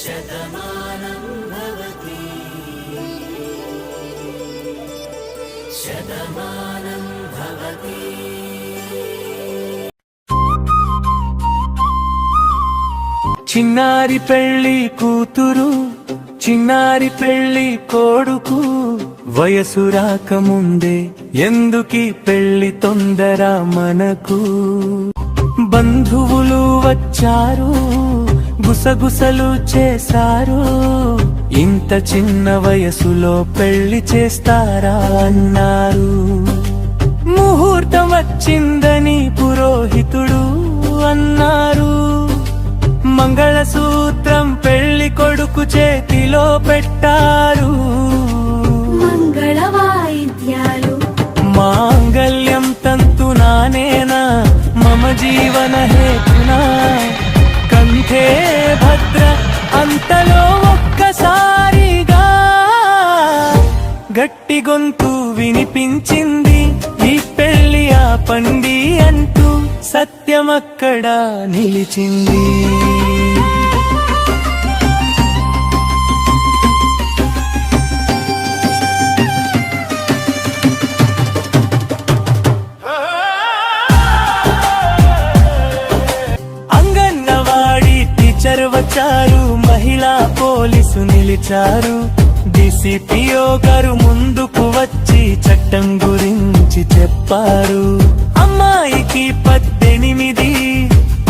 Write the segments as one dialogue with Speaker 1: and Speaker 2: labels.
Speaker 1: శతమానం భవతి శతమానం భవతి.
Speaker 2: చిన్నారి పెళ్లి కూతురు చిన్నారి పెళ్లి కొడుకు వయసు రాకముందే ఎందుకీ పెళ్లి తొందర మనకు. బంధువులు వచ్చారు గుసగుసలు చేశారు, ఇంత చిన్న వయసులో పెళ్లి చేస్తారా అన్నారు. ముహూర్తం వచ్చిందని పురోహితుడు అన్నారు. మంగళసూత్రం పెళ్లి కొడుకు చేతిలో పెట్టారు.
Speaker 3: మంగళ వాయిద్యాలు
Speaker 2: మాంగళ్యం తంతునానేనా మమ జీవన హేతునా కంఠే భద్ర. అంతలో ఒక్కసారిగా గట్టి గొంతు వినిపించింది, ఈ పెళ్లి ఆపండి అంటూ సత్యమక్కడ నిలిచింది. వచ్చారు, మహిళా పోలీసు నిలిచారు. డిసిపిఓ గారు ముందుకు వచ్చి చట్టం గురించి చెప్పారు. అమ్మాయికి 18,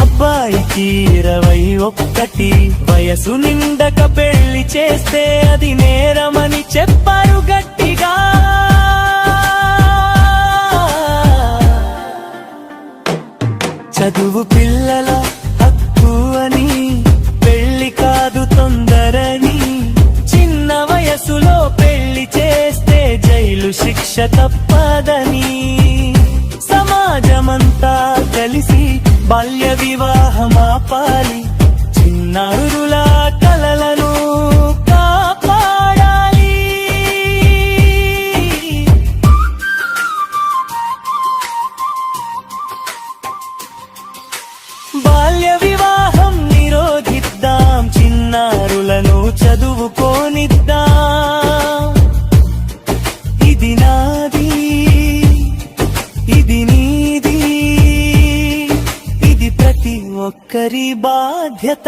Speaker 2: అబ్బాయికి 21. వయసు నిండక పెళ్లి చేస్తే అది నేరమని చెప్పారు గట్టిగా. చదువు పిల్లల హక్కు అని, పెళ్లి కాదు తొందరని, చిన్న వయసులో పెళ్లి చేస్తే జైలు శిక్ష తప్పదని. సమాజమంతా కలిసి బాల్య వివాహం ఆపాలి, చిన్నారుల కలలను కాపాడాలి. బాల్య వివాహం నిరోధిద్దాం, చిన్నారులను చదువుకోనిద్దాం. ఇది నాది, ఇది నీది, ఇది ప్రతి ఒక్కరి బాధ్యత.